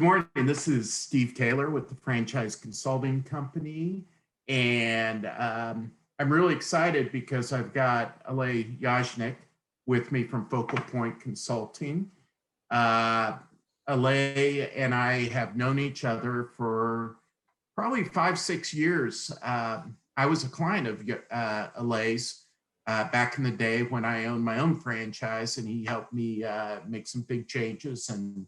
morning. This is Steve Taylor with the Franchise Consulting Company. And I'm really excited because I've got Alay Yajnik with me from FocalPoint Consulting. Alay and I have known each other for probably 5-6 years. I was a client of Alay's back in the day when I owned my own franchise, and he helped me make some big changes and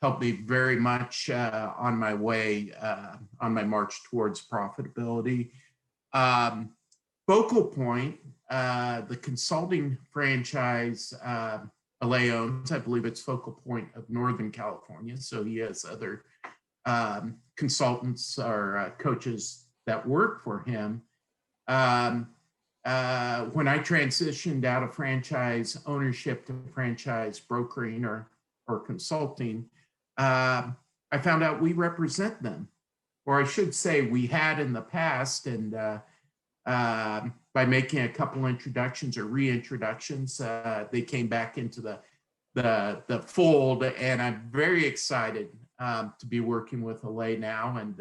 helped me very much on my way, on my march towards profitability. FocalPoint, the consulting franchise Alay owns, I believe it's FocalPoint of Northern California. So he has other consultants or coaches that work for him. When I transitioned out of franchise ownership to franchise brokering or consulting, I found out we represent them, or I should say we had in the past, and by making a couple introductions or reintroductions, they came back into the fold, and I'm very excited to be working with Alay now, and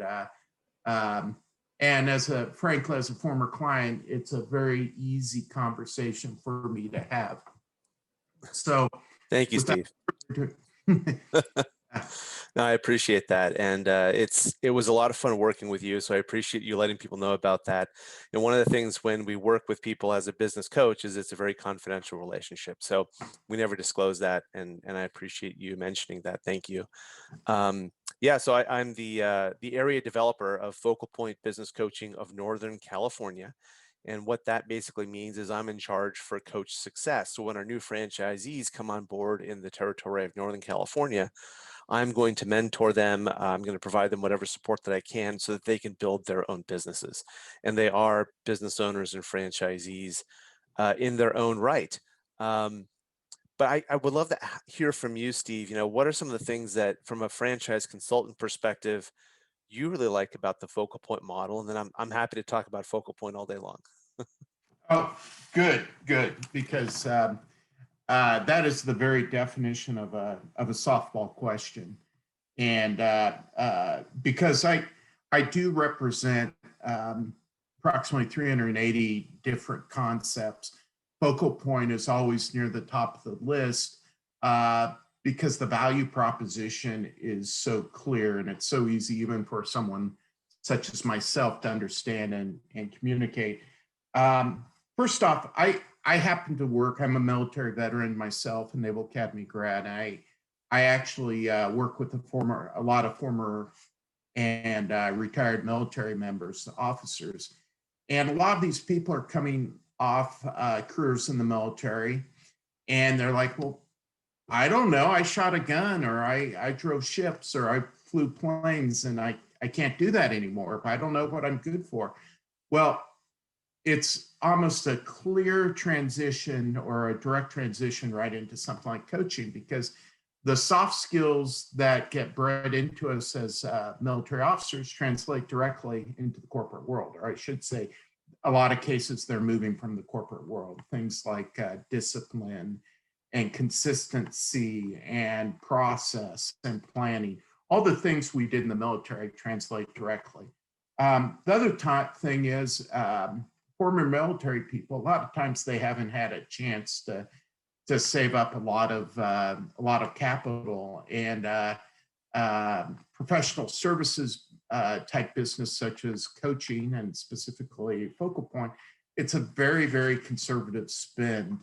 frankly, as a former client, it's a very easy conversation for me to have. So thank you, Steve. No, I appreciate that, and it was a lot of fun working with you. So I appreciate you letting people know about that. And one of the things when we work with people as a business coach is it's a very confidential relationship. So we never disclose that, and I appreciate you mentioning that. Thank you. Yeah, so I'm the area developer of FocalPoint Business Coaching of Northern California. And what that basically means is I'm in charge for coach success. So when our new franchisees come on board in the territory of Northern California, I'm going to mentor them. I'm going to provide them whatever support that I can so that they can build their own businesses. And they are business owners and franchisees in their own right. But I would love to hear from you, Steve. You know, what are some of the things that, from a franchise consultant perspective, you really like about the FocalPoint model? And then I'm happy to talk about FocalPoint all day long. Oh, good, because that is the very definition of a softball question, and because I do represent approximately 380 different concepts. FocalPoint is always near the top of the list because the value proposition is so clear, and it's so easy even for someone such as myself to understand and communicate. First off, I happen to work, I'm a military veteran myself, a Naval Academy grad. I actually work with a lot of former and retired military members, officers. And a lot of these people are coming off careers in the military, and they're like, well, I don't know, I shot a gun, or I drove ships, or I flew planes, and I can't do that anymore. I don't know what I'm good for. Well, it's almost a clear transition or a direct transition right into something like coaching, because the soft skills that get bred into us as military officers translate directly into the corporate world, or I should say, a lot of cases they're moving from the corporate world. Things like discipline and consistency and process and planning, all the things we did in the military translate directly. The other thing is, former military people, a lot of times they haven't had a chance to save up a lot of capital, and professional services type business such as coaching and specifically FocalPoint, it's a very, very conservative spend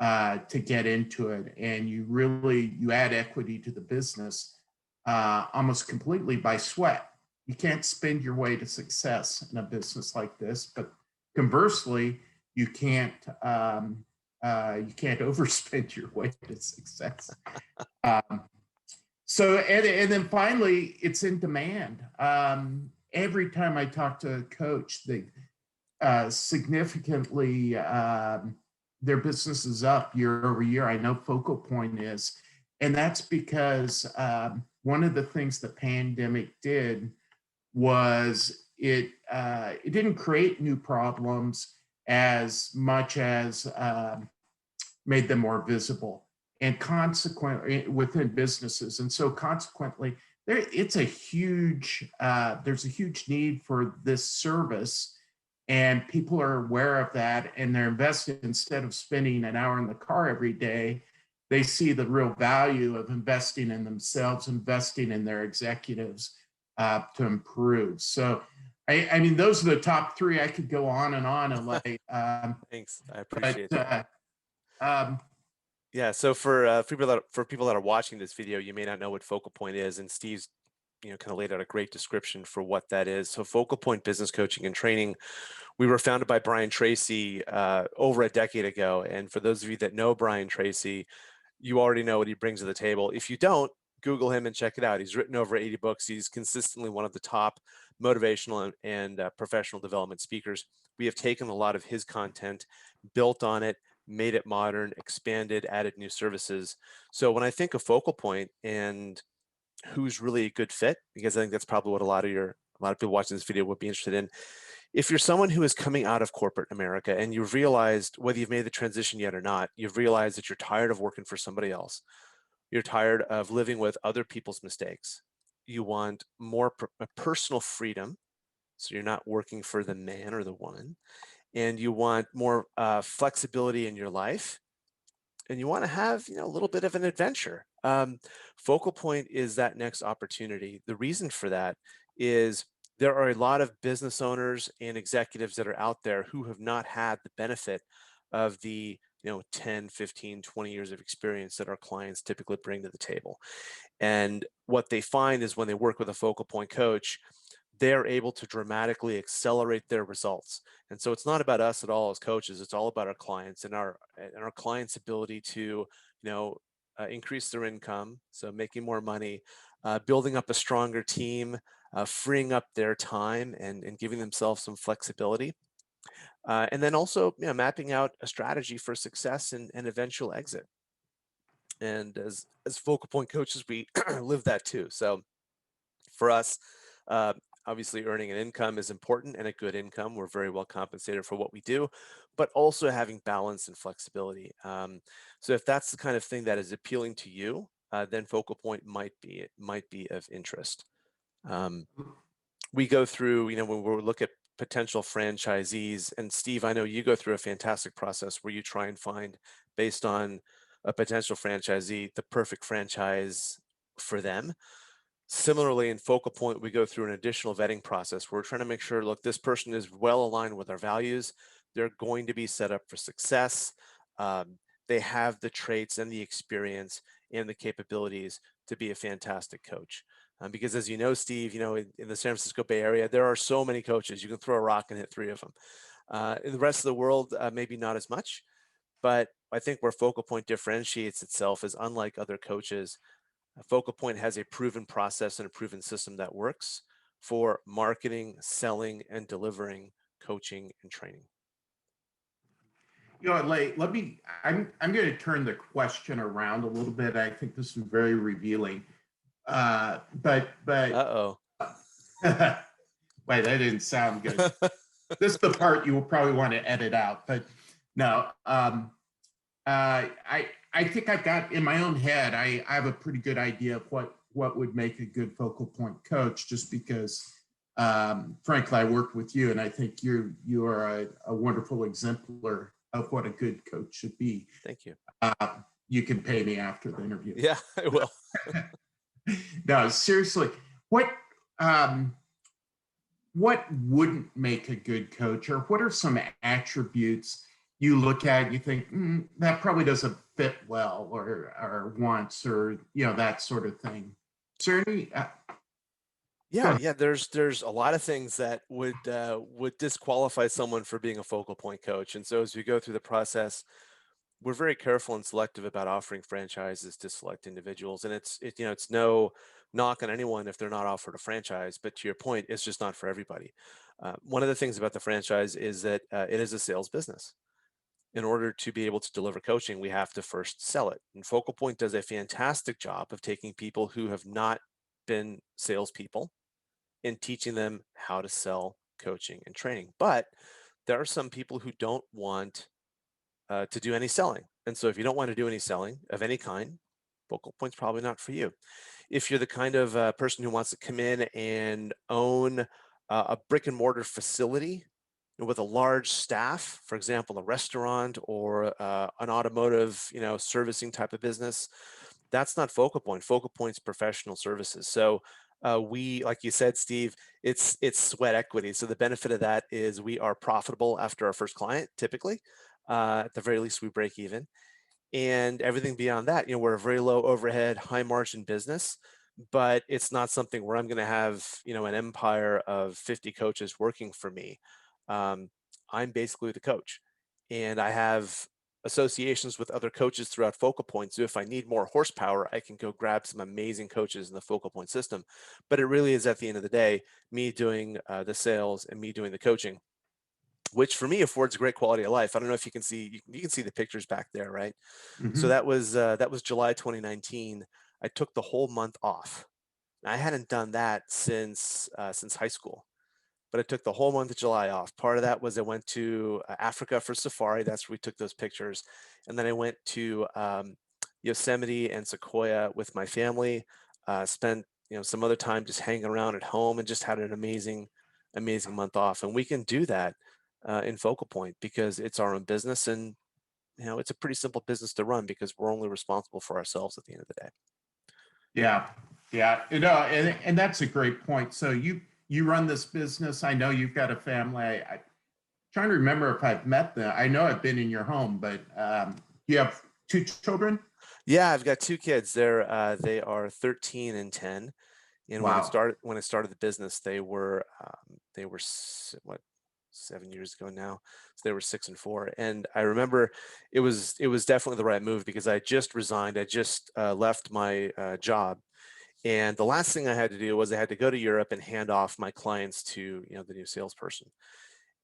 to get into it, and you add equity to the business almost completely by sweat. You can't spend your way to success in a business like this, but conversely, you can't overspend your way to success. So, and then finally, it's in demand. Every time I talk to a coach, they significantly, their business is up year over year. I know FocalPoint is, and that's because one of the things the pandemic did was it didn't create new problems as much as made them more visible. and consequently within businesses. And so consequently, it's a huge, there's a huge need for this service, and people are aware of that, and they're invested. Instead of spending an hour in the car every day, they see the real value of investing in themselves, investing in their executives to improve. So, I mean, those are the top three. I could go on and on, and like, Thanks. I but appreciate that. um, Yeah. So for people that are watching this video, you may not know what FocalPoint is, and Steve's kind of laid out a great description for what that is. So FocalPoint Business Coaching and Training, we were founded by Brian Tracy over a decade ago. And for those of you that know Brian Tracy, you already know what he brings to the table. If you don't, Google him and check it out. He's written over 80 books. He's consistently one of the top motivational and professional development speakers. We have taken a lot of his content, built on it, made it modern, expanded, added new services. So when I think of FocalPoint and who's really a good fit, because I think that's probably what a lot of people watching this video would be interested in. If you're someone who is coming out of corporate America and you've realized, whether you've made the transition yet or not, you've realized that you're tired of working for somebody else. You're tired of living with other people's mistakes. You want more personal freedom. So you're not working for the man or the woman, and you want more flexibility in your life, and you want to have a little bit of an adventure. FocalPoint is that next opportunity. The reason for that is there are a lot of business owners and executives that are out there who have not had the benefit of the 10, 15, 20 years of experience that our clients typically bring to the table. And what they find is when they work with a focal point coach, they're able to dramatically accelerate their results. And so it's not about us at all as coaches. It's all about our clients and our clients' ability to, increase their income, so making more money, building up a stronger team, freeing up their time, and giving themselves some flexibility. And then also, mapping out a strategy for success and eventual exit. And as focal point coaches, we live that too. So for us, uh, obviously earning an income is important, and a good income. We're very well compensated for what we do, but also having balance and flexibility. So if that's the kind of thing that is appealing to you, then focal point might be of interest. We go through, when we look at potential franchisees, and Steve, I know you go through a fantastic process where you try and find, based on a potential franchisee, the perfect franchise for them. Similarly, in Focal Point, we go through an additional vetting process where we're trying to make sure, look, this person is well aligned with our values. They're going to be set up for success. They have the traits and the experience and the capabilities to be a fantastic coach. Because as you know, Steve, in the San Francisco Bay Area, there are so many coaches. You can throw a rock and hit 3 of them. In the rest of the world, maybe not as much. But I think where Focal Point differentiates itself is, unlike other coaches, Focal Point has a proven process and a proven system that works for marketing, selling, and delivering coaching and training. Let me, I'm going to turn the question around a little bit. I think this is very revealing. But Uh-oh. wait, that didn't sound good. This is the part you will probably want to edit out, but no. I think I've got in my own head, I have a pretty good idea of what would make a good focal point coach, just because, frankly, I worked with you, and I think you are a wonderful exemplar of what a good coach should be. Thank you. You can pay me after the interview. Yeah, I will. No, seriously, um, what wouldn't make a good coach, or what are some attributes you look at and you think that probably doesn't fit well, or wants, or that sort of thing? Is there any? Yeah. There's a lot of things that would disqualify someone for being a focal point coach. And so as we go through the process, we're very careful and selective about offering franchises to select individuals. And it's no knock on anyone if they're not offered a franchise, but to your point, it's just not for everybody. One of the things about the franchise is that it is a sales business. In order to be able to deliver coaching, we have to first sell it. And Focal Point does a fantastic job of taking people who have not been salespeople and teaching them how to sell coaching and training. But there are some people who don't want to do any selling. And so if you don't want to do any selling of any kind, FocalPoint's probably not for you. If you're the kind of person who wants to come in and own a brick and mortar facility with a large staff, for example, a restaurant or an automotive, servicing type of business, that's not FocalPoint. FocalPoint's professional services. So we, like you said, Steve, it's sweat equity. So the benefit of that is we are profitable after our first client, typically. At the very least, we break even. And everything beyond that, we're a very low overhead, high margin business, but it's not something where I'm going to have, an empire of 50 coaches working for me. I'm basically the coach, and I have associations with other coaches throughout FocalPoint. So if I need more horsepower, I can go grab some amazing coaches in the FocalPoint system. But it really is, at the end of the day, me doing the sales and me doing the coaching, which for me affords great quality of life. I don't know if you can see, you can see the pictures back there, right? So Hmm. that was July 2019. I took the whole month off. I hadn't done that since high school, but I took the whole month of July off. Part of that was I went to Africa for safari. That's where we took those pictures. And then I went to Yosemite and Sequoia with my family, spent some other time just hanging around at home, and just had an amazing, amazing month off. And we can do that in FocalPoint because it's our own business, and it's a pretty simple business to run because we're only responsible for ourselves at the end of the day. Yeah, yeah, and that's a great point. So you run this business. I know you've got a family. I'm trying to remember if I've met them. I know I've been in your home, but you have two children. Yeah, I've got two kids. They are 13 and 10. And Wow. when I started the business, they were what, 7 years ago now. So they were 6 and 4. And I remember it was definitely the right move because I just resigned. I just left my job, and the last thing I had to do was I had to go to Europe and hand off my clients to the new salesperson.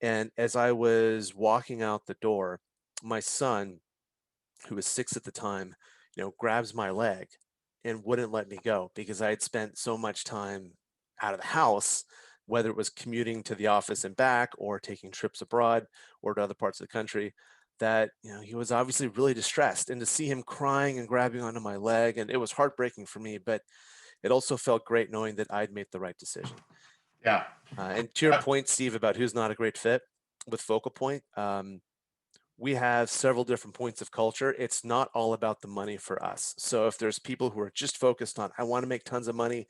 And as I was walking out the door, my son, who was 6 at the time, grabs my leg and wouldn't let me go because I had spent so much time out of the house, whether it was commuting to the office and back or taking trips abroad or to other parts of the country, that he was obviously really distressed. And to see him crying and grabbing onto my leg, and it was heartbreaking for me, but it also felt great knowing that I'd made the right decision. Yeah. And to your point, Steve, about who's not a great fit with FocalPoint, we have several different points of culture. It's not all about the money for us. So if there's people who are just focused on, I want to make tons of money,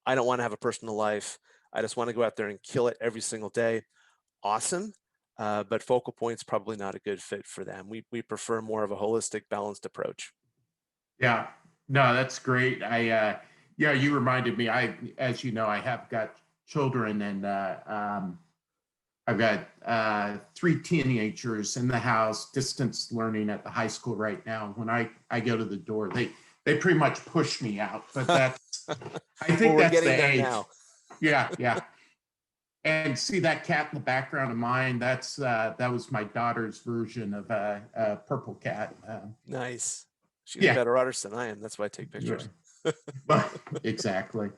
I don't want to have a personal life, I just want to go out there and kill it every single day, awesome. But FocalPoint's probably not a good fit for them. We prefer more of a holistic, balanced approach. Yeah. No, that's great. Yeah, you reminded me. As you know, I have got children, and I've got three teenagers in the house, distance learning at the high school right now. When I go to the door, they pretty much push me out. But I Well, think we're that's the getting there age. now. Yeah, yeah. And see that cat in the background of mine? That was my daughter's version of a purple cat. Nice. She's a Yeah, better artist than I am. That's why I take right. pictures. But exactly.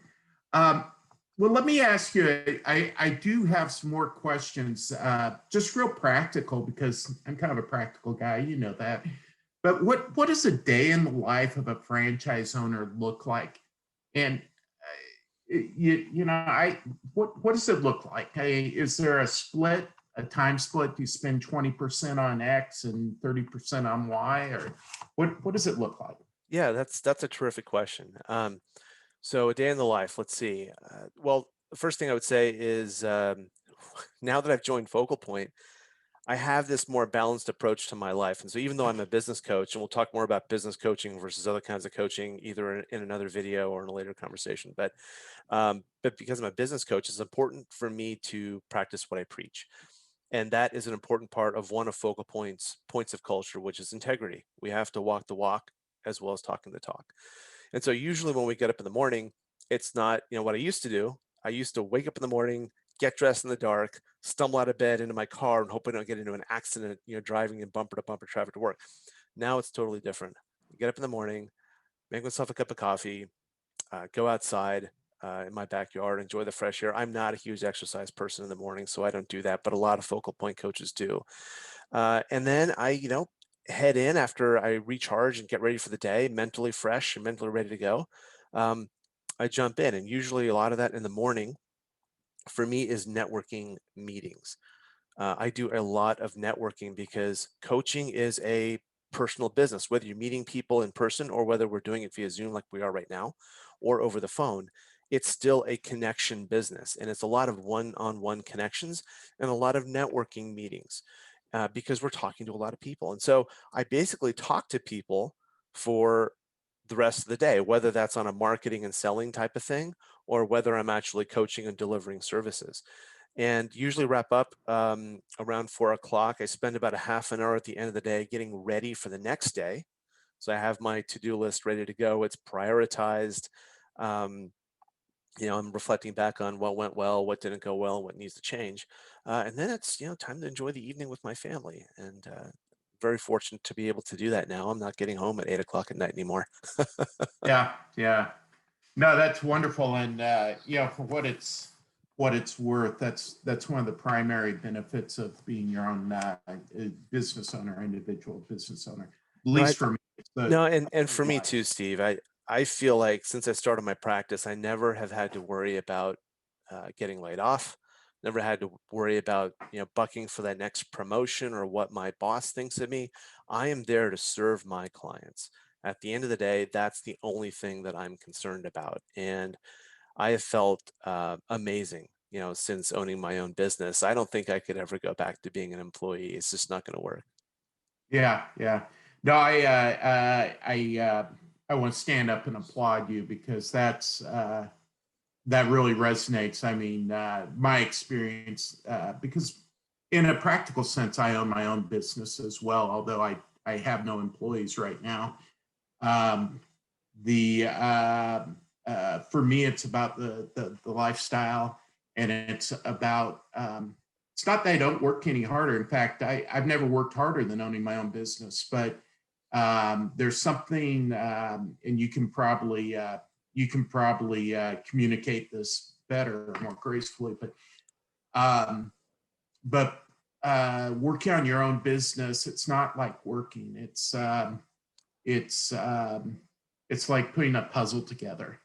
Um, well, let me ask you. I do have some more questions, just real practical because I'm kind of a practical guy. You know that. But what does a day in the life of a franchise owner look like? And I what does it look like? Hey, is there a time split? Do you spend 20% on X and 30% on Y, or what does it look like? Yeah, that's a terrific question. So a day in the life, let's see. Well, the first thing I would say is now that I've joined FocalPoint, I have this more balanced approach to my life. And so even though I'm a business coach, and we'll talk more about business coaching versus other kinds of coaching, either in another video or in a later conversation, but because I'm a business coach, it's important for me to practice what I preach. And that is an important part of one of FocalPoint's points of culture, which is integrity. We have to walk the walk as well as talking the talk. And so usually when we get up in the morning, it's not, what I used to do. I used to wake up in the morning, get dressed in the dark, stumble out of bed into my car and hope I don't get into an accident, driving in bumper to bumper traffic to work. Now it's totally different. I get up in the morning, make myself a cup of coffee, go outside in my backyard, enjoy the fresh air. I'm not a huge exercise person in the morning, so I don't do that, but a lot of FocalPoint coaches do. And then I head in after I recharge and get ready for the day, mentally fresh and mentally ready to go. Um, I jump in, and usually a lot of that in the morning for me is networking meetings. I do a lot of networking because coaching is a personal business, whether you're meeting people in person or whether we're doing it via Zoom like we are right now or over the phone. It's still a connection business, and it's a lot of one-on-one connections and a lot of networking meetings because we're talking to a lot of people. And so I basically talk to people for the rest of the day, whether that's on a marketing and selling type of thing or whether I'm actually coaching and delivering services, and usually wrap up around 4 o'clock. I spend about a half an hour at the end of the day getting ready for the next day. So I have my to-do list ready to go. It's prioritized. Um, I'm reflecting back on what went well, what didn't go well, what needs to change. And then it's, time to enjoy the evening with my family. And very fortunate to be able to do that now. I'm not getting home at 8 o'clock at night anymore. Yeah, yeah. No, that's wonderful, and for what it's worth, that's one of the primary benefits of being your own business owner, individual business owner. At No, least for me, it's the no, and for me life. too, Steve. I feel like since I started my practice, I never have had to worry about getting laid off. Never had to worry about bucking for that next promotion or what my boss thinks of me. I am there to serve my clients. At the end of the day, that's the only thing that I'm concerned about, and I have felt amazing. Since owning my own business, I don't think I could ever go back to being an employee. It's just not going to work. Yeah, yeah. No, I want to stand up and applaud you because that really resonates. I mean, my experience, because in a practical sense, I own my own business as well, although I have no employees right now. Um, the For me, it's about the lifestyle, and it's about it's not that I don't work any harder. In fact, I've never worked harder than owning my own business, but there's something, and you can probably communicate this better, more gracefully, um, but working on your own business, it's not like working. It's it's like putting a puzzle together.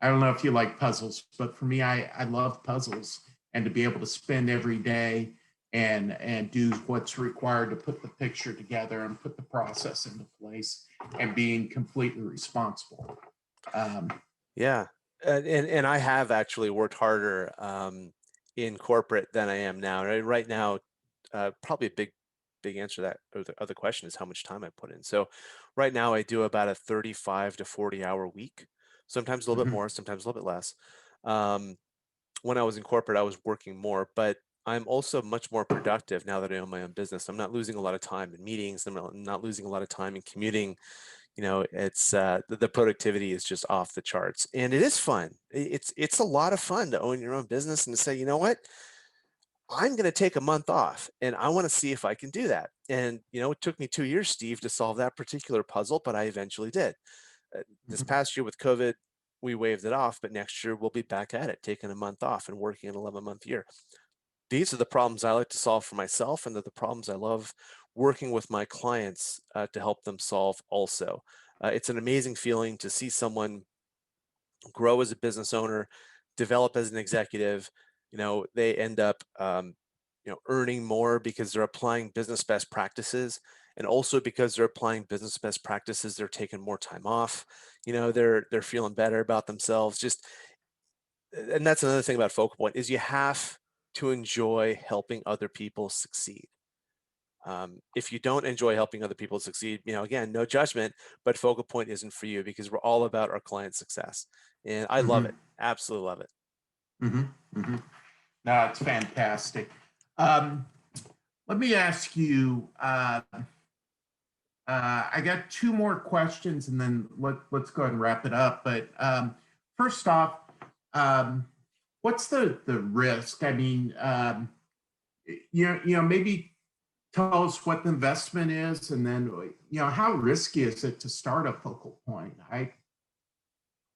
I don't know if you like puzzles, but for me, I love puzzles, and to be able to spend every day and do what's required to put the picture together and put the process into place and being completely responsible. Um, Yeah, and I have actually worked harder in corporate than I am now. Right now, probably a big answer to that or the other question is how much time I put in. So right now I do about a 35 to 40 hour week, sometimes a little bit mhm. more, sometimes a little bit less. Um, when I was in corporate, I was working more, but I'm also much more productive now that I own my own business. I'm not losing a lot of time in meetings. I'm not losing a lot of time in commuting. It's the productivity is just off the charts, and it is fun. It's a lot of fun to own your own business and to say, you know what, I'm going to take a month off and I want to see if I can do that. And it took me 2 years, Steve, to solve that particular puzzle, but I eventually did. This Mhm. past year with COVID, we waved it off, but next year we'll be back at it, taking a month off and working an 11-month year. These are the problems I like to solve for myself, and they're the problems I love working with my clients to help them solve also. It's an amazing feeling to see someone grow as a business owner, develop as an executive. They end up, earning more because they're applying business best practices, and also because they're applying business best practices, they're taking more time off. They're feeling better about themselves. Just and that's another thing about Focal Point is you have to enjoy helping other people succeed. If you don't enjoy helping other people succeed, again, no judgment, but Focal Point isn't for you because we're all about our client success. And I love it. Mhm. Absolutely love it. Mhm. Mhm. No, it's fantastic. Um, Let me ask you. I got two more questions, and then let's go ahead and wrap it up. But first off, um, what's the risk? I mean, maybe tell us what the investment is, and then how risky is it to start a focal point?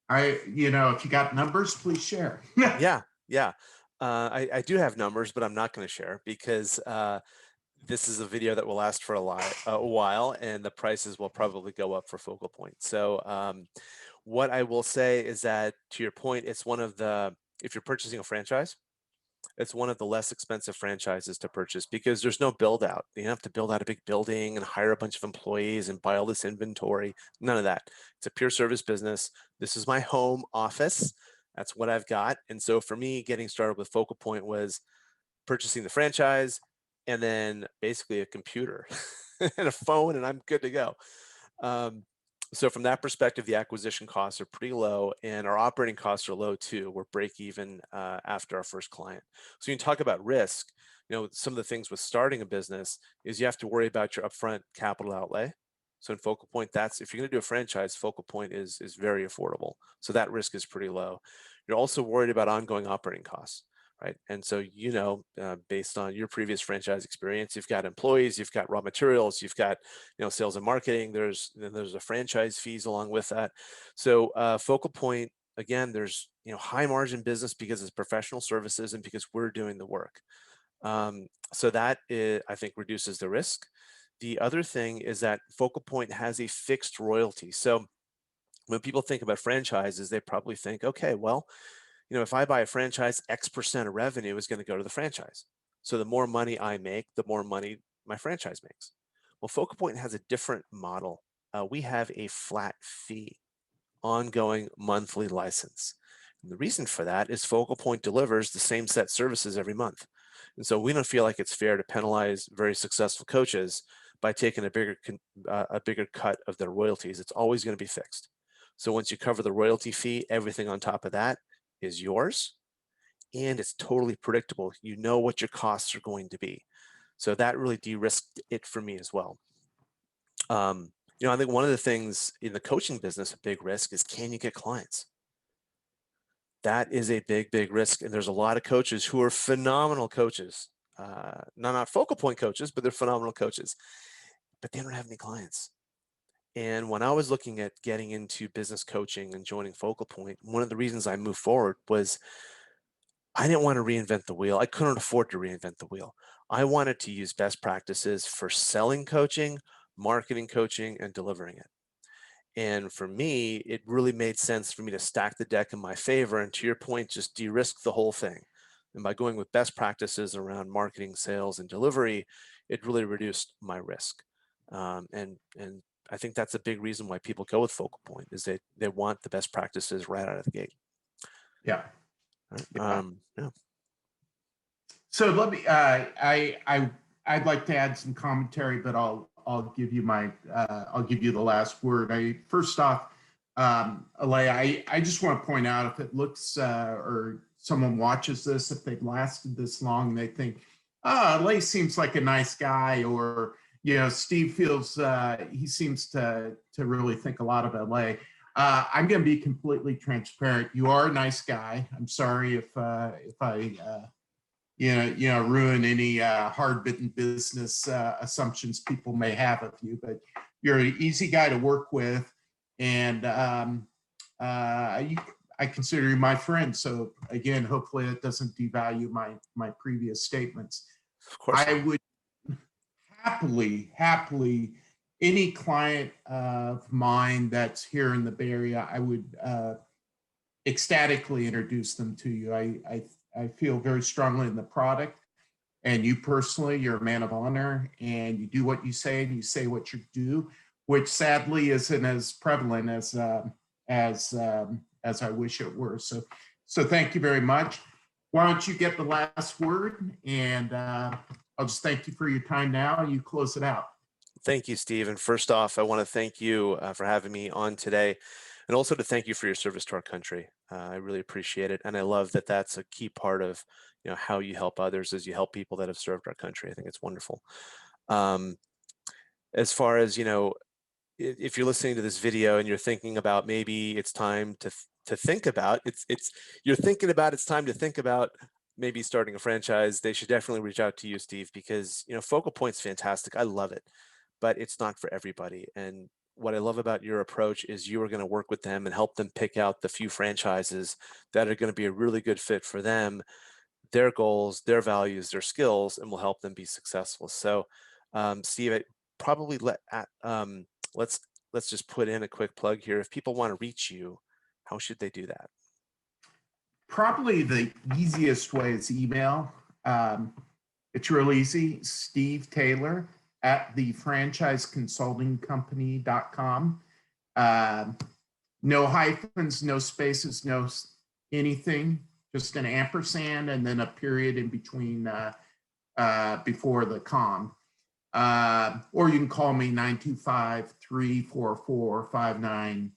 If you got numbers, please share. Yeah, yeah. I do have numbers, but I'm not going to share because this is a video that will last for a while, and the prices will probably go up for FocalPoint. So what I will say is that, to your point, it's one of the, if you're purchasing a franchise, it's one of the less expensive franchises to purchase because there's no build out. You don't have to build out a big building and hire a bunch of employees and buy all this inventory. None of that. It's a pure service business. This is my home office. That's what I've got. And so for me, getting started with FocalPoint was purchasing the franchise and then basically a computer and a phone, and I'm good to go. Um, so from that perspective, the acquisition costs are pretty low, and our operating costs are low too. We're break even after our first client. So you can talk about risk. Some of the things with starting a business is you have to worry about your upfront capital outlay. So in FocalPoint, that's, if you're going to do a franchise, FocalPoint is very affordable. So that risk is pretty low. You're also worried about ongoing operating costs, right? And so, based on your previous franchise experience, you've got employees, you've got raw materials, you've got, sales and marketing. There's a franchise fees along with that. So FocalPoint, again, there's, high margin business because it's professional services and because we're doing the work. So that I think reduces the risk. The other thing is that FocalPoint has a fixed royalty. So when people think about franchises, they probably think, okay, well, if I buy a franchise, X% of revenue is going to go to the franchise. So the more money I make, the more money my franchise makes. Well, FocalPoint has a different model. We have a flat fee, ongoing monthly license. And the reason for that is FocalPoint delivers the same set services every month. And so we don't feel like it's fair to penalize very successful coaches by taking a bigger cut of their royalties. It's always going to be fixed. So once you cover the royalty fee, everything on top of that is yours, and it's totally predictable. You know what your costs are going to be. So that really de-risked it for me as well. I think one of the things in the coaching business, a big risk is, can you get clients? That is a big, big risk. And there's a lot of coaches who are phenomenal coaches, not FocalPoint coaches, but they're phenomenal coaches, but they don't have any clients. And when I was looking at getting into business coaching and joining FocalPoint, one of the reasons I moved forward was I didn't want to reinvent the wheel. I couldn't afford to reinvent the wheel. I wanted to use best practices for selling coaching, marketing coaching, and delivering it. And for me, it really made sense for me to stack the deck in my favor. And to your point, just de-risk the whole thing. And by going with best practices around marketing, sales, and delivery, it really reduced my risk. And I think that's a big reason why people go with FocalPoint, is they want the best practices right out of the gate. Yeah. Yeah. So let me. I'd like to add some commentary, but I'll give you the last word. First off, Alay, I just want to point out, if it looks or someone watches this, if they've lasted this long, they think, Alay seems like a nice guy, or Steve feels he seems to really think a lot of Alay. I'm going to be completely transparent. You are a nice guy. I'm sorry if I ruin any hard-bitten business assumptions people may have of you, but you're an easy guy to work with, and I consider you my friend. So again, hopefully it doesn't devalue my previous statements. Of course. I would happily, any client of mine that's here in the Bay Area, I would ecstatically introduce them to you. I feel very strongly in the product, and you personally, you're a man of honor, and you do what you say and you say what you do, which sadly isn't as prevalent as I wish it were. So thank you very much. Why don't you get the last word, and I'll just thank you for your time now. You close it out. Thank you, Steve. And first off, I want to thank you for having me on today, and also to thank you for your service to our country. I really appreciate it, and I love that that's a key part of how you help others, as you help people that have served our country. I think it's wonderful. As far as if you're listening to this video and you're thinking about maybe it's time to think about you're thinking about it's time to think about maybe starting a franchise, they should definitely reach out to you, Steve, because FocalPoint's fantastic. I love it, but it's not for everybody. And what I love about your approach is you are going to work with them and help them pick out the few franchises that are going to be a really good fit for them. their goals, their values, their skills, and will help them be successful. So, Steve, I probably let's let's just put in a quick plug here. If people want to reach you, how should they do that? Probably the easiest way is email. It's real easy. Steve Taylor at thefranchiseconsultingcompany.com. No hyphens, no spaces, no anything, just an ampersand and then a period in between before the com. Or you can call me 925-344-5981.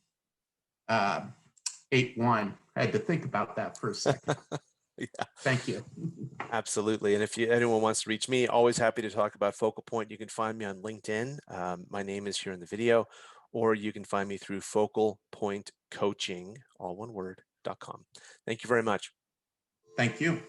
I had to think about that for a second. Yeah, Thank you. absolutely. And if anyone wants to reach me, always happy to talk about FocalPoint. You can find me on LinkedIn. My name is here in the video, or you can find me through FocalPointCoaching, all one word, .com. Thank you very much. Thank you.